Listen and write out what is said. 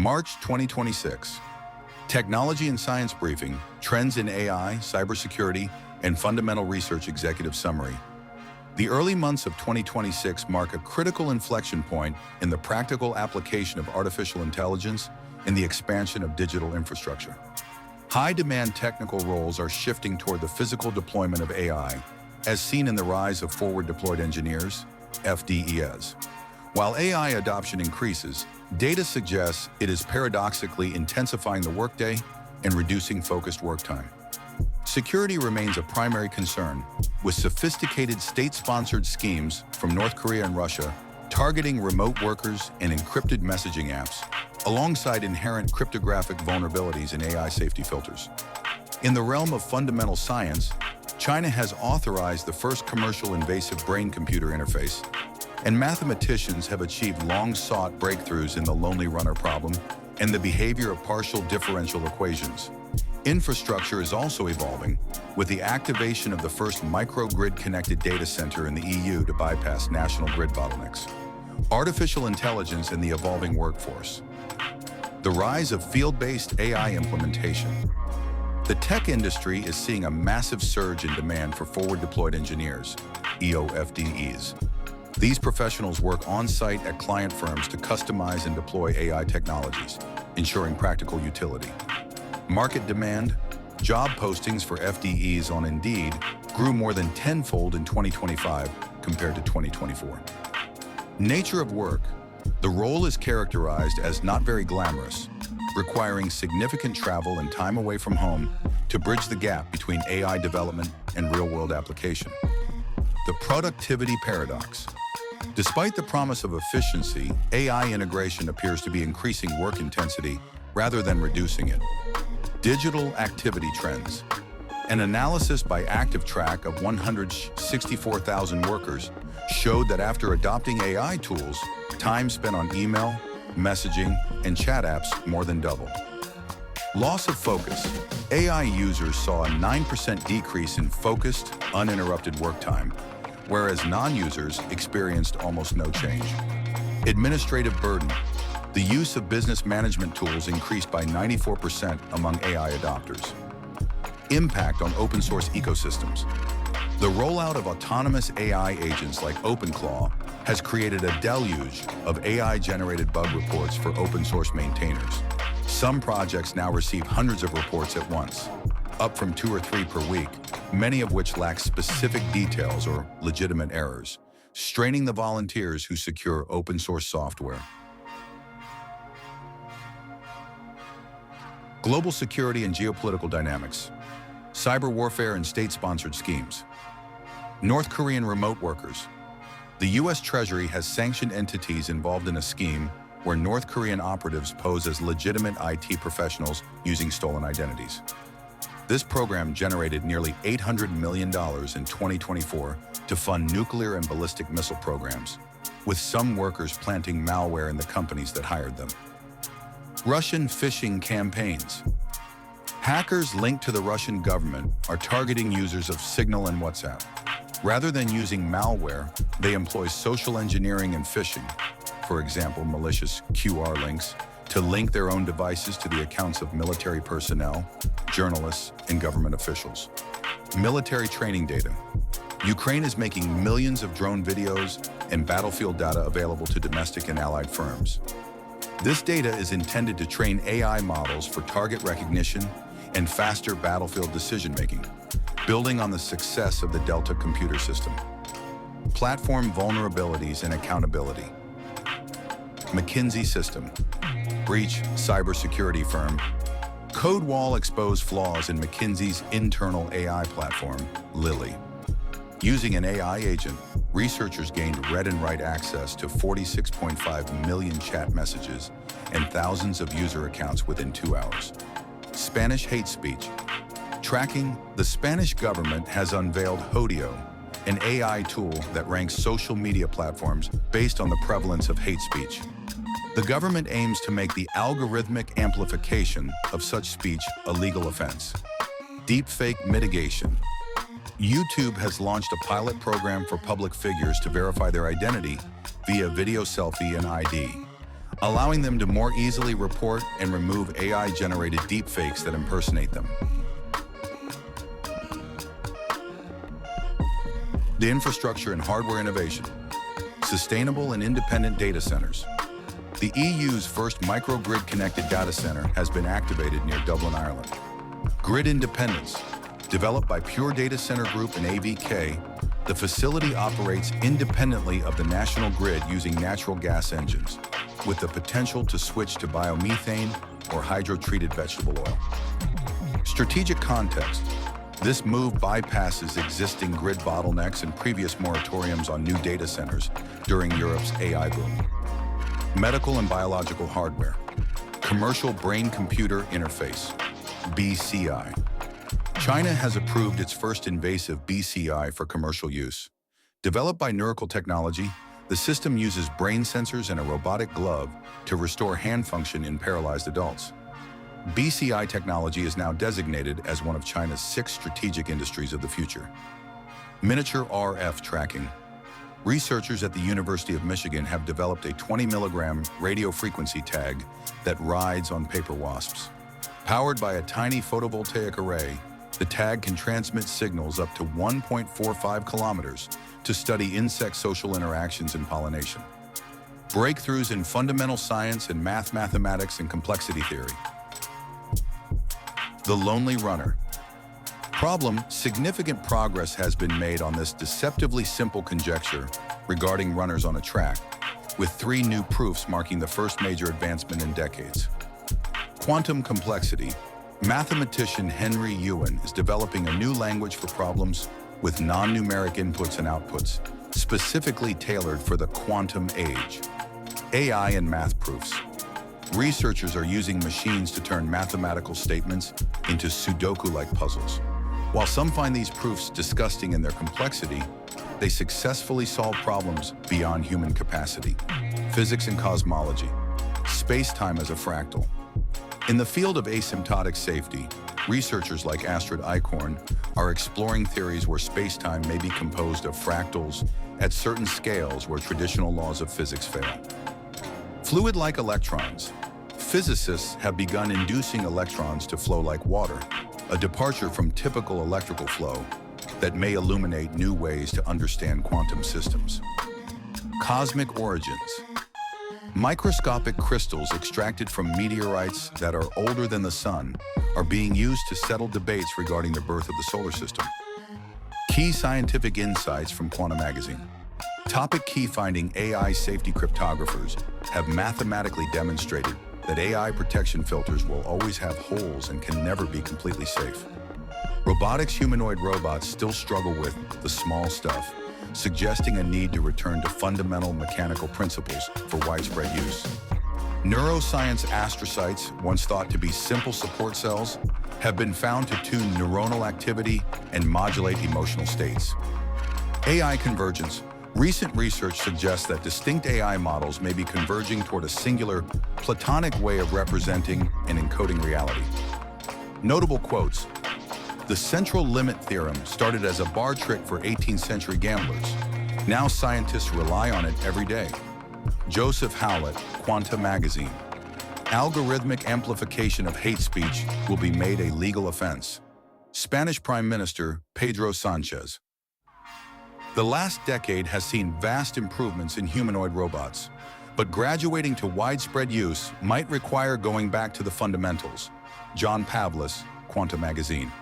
March 2026. Technology and Science Briefing, Trends in AI, Cybersecurity, and Fundamental Research Executive Summary. The early months of 2026 mark a critical inflection point in the practical application of artificial intelligence and the expansion of digital infrastructure. High-demand technical roles are shifting toward the physical deployment of AI, as seen in the rise of forward-deployed engineers, FDEs. While AI adoption increases, data suggests it is paradoxically intensifying the workday and reducing focused work time. Security remains a primary concern, with sophisticated state-sponsored schemes from North Korea and Russia targeting remote workers and encrypted messaging apps, alongside inherent cryptographic vulnerabilities and AI safety filters. In the realm of fundamental science, China has authorized the first commercial invasive brain-computer interface, and mathematicians have achieved long-sought breakthroughs in the lonely runner problem and the behavior of partial differential equations. Infrastructure is also evolving, with the activation of the first microgrid-connected data center in the EU to bypass national grid bottlenecks. Artificial intelligence and the evolving workforce. The rise of field-based AI implementation. The tech industry is seeing a massive surge in demand for forward-deployed engineers, EOFDEs. These professionals work on-site at client firms to customize and deploy AI technologies, ensuring practical utility. Market demand. Job postings for FDEs on Indeed grew more than tenfold in 2025 compared to 2024. Nature of work. The role is characterized as not very glamorous, requiring significant travel and time away from home to bridge the gap between AI development and real-world application. The productivity paradox. Despite the promise of efficiency, AI integration appears to be increasing work intensity rather than reducing it. Digital activity trends. An analysis by ActiveTrack of 164,000 workers showed that after adopting AI tools, time spent on email, messaging, and chat apps more than doubled. Loss of focus. AI users saw a 9% decrease in focused, uninterrupted work time, whereas non-users experienced almost no change. Administrative burden. The use of business management tools increased by 94% among AI adopters. Impact on open source ecosystems. The rollout of autonomous AI agents like OpenClaw has created a deluge of AI-generated bug reports for open source maintainers. Some projects now receive hundreds of reports at once, up from 2 or 3 per week, many of which lack specific details or legitimate errors, straining the volunteers who secure open source software. Global security and geopolitical dynamics. Cyber warfare and state-sponsored schemes. North Korean remote workers. The U.S. Treasury has sanctioned entities involved in a scheme where North Korean operatives pose as legitimate IT professionals using stolen identities. This program generated nearly $800 million in 2024 to fund nuclear and ballistic missile programs, with some workers planting malware in the companies that hired them. Russian phishing campaigns. Hackers linked to the Russian government are targeting users of Signal and WhatsApp. Rather than using malware, they employ social engineering and phishing, for example, malicious QR links, to link their own devices to the accounts of military personnel, journalists, and government officials. Military training data. Ukraine is making millions of drone videos and battlefield data available to domestic and allied firms. This data is intended to train AI models for target recognition and faster battlefield decision-making, building on the success of the Delta computer system. Platform vulnerabilities and accountability. McKinsey system. Breach cybersecurity firm. Code wall exposed flaws in McKinsey's internal AI platform, Lily. Using an AI agent, researchers gained read and write access to 46.5 million chat messages and thousands of user accounts within 2 hours. Spanish hate speech. Tracking. The Spanish government has unveiled Hodeo, an AI tool that ranks social media platforms based on the prevalence of hate speech. The government aims to make the algorithmic amplification of such speech a legal offense. Deepfake mitigation. YouTube has launched a pilot program for public figures to verify their identity via video selfie and ID. allowing them to more easily report and remove AI-generated deepfakes that impersonate them. The infrastructure and hardware innovation, sustainable and independent data centers. The EU's first microgrid-connected data center has been activated near Dublin, Ireland. Grid independence. Developed by Pure Data Center Group and AVK, the facility operates independently of the national grid using natural gas engines, with the potential to switch to biomethane or hydro-treated vegetable oil. Strategic context. This move bypasses existing grid bottlenecks and previous moratoriums on new data centers during Europe's AI boom. Medical and biological hardware. Commercial brain-computer interface, BCI. China has approved its first invasive BCI for commercial use. Developed by Neurical Technology, the system uses brain sensors and a robotic glove to restore hand function in paralyzed adults. BCI technology is now designated as one of China's 6 strategic industries of the future. Miniature RF tracking. Researchers at the University of Michigan have developed a 20-milligram radio frequency tag that rides on paper wasps. Powered by a tiny photovoltaic array, the tag can transmit signals up to 1.45 kilometers to study insect social interactions and pollination. Breakthroughs in fundamental science and mathematics and complexity theory. The lonely runner. Problem: significant progress has been made on this deceptively simple conjecture regarding runners on a track, with 3 new proofs marking the first major advancement in decades. Quantum complexity. Mathematician Henry Ewan is developing a new language for problems with non-numeric inputs and outputs, specifically tailored for the quantum age. AI and math proofs. Researchers are using machines to turn mathematical statements into Sudoku-like puzzles. While some find these proofs disgusting in their complexity, they successfully solve problems beyond human capacity. Physics and cosmology. Space-time as a fractal. In the field of asymptotic safety, researchers like Astrid Eichhorn are exploring theories where space-time may be composed of fractals at certain scales where traditional laws of physics fail. Fluid-like electrons. Physicists have begun inducing electrons to flow like water, a departure from typical electrical flow that may illuminate new ways to understand quantum systems. Cosmic origins. Microscopic crystals extracted from meteorites that are older than the sun are being used to settle debates regarding the birth of the solar system. Key scientific insights from Quantum Magazine. Topic: key finding: AI safety cryptographers have mathematically demonstrated that AI protection filters will always have holes and can never be completely safe. Robotics. Humanoid robots still struggle with the small stuff, suggesting a need to return to fundamental mechanical principles for widespread use. Neuroscience. Astrocytes, once thought to be simple support cells, have been found to tune neuronal activity and modulate emotional states. AI convergence. Recent research suggests that distinct AI models may be converging toward a singular, Platonic way of representing and encoding reality. Notable quotes. The central limit theorem started as a bar trick for 18th century gamblers. Now scientists rely on it every day. Joseph Howlett, Quantum Magazine. Algorithmic amplification of hate speech will be made a legal offense. Spanish Prime Minister Pedro Sanchez. The last decade has seen vast improvements in humanoid robots, but graduating to widespread use might require going back to the fundamentals. John Pavlis, Quantum Magazine.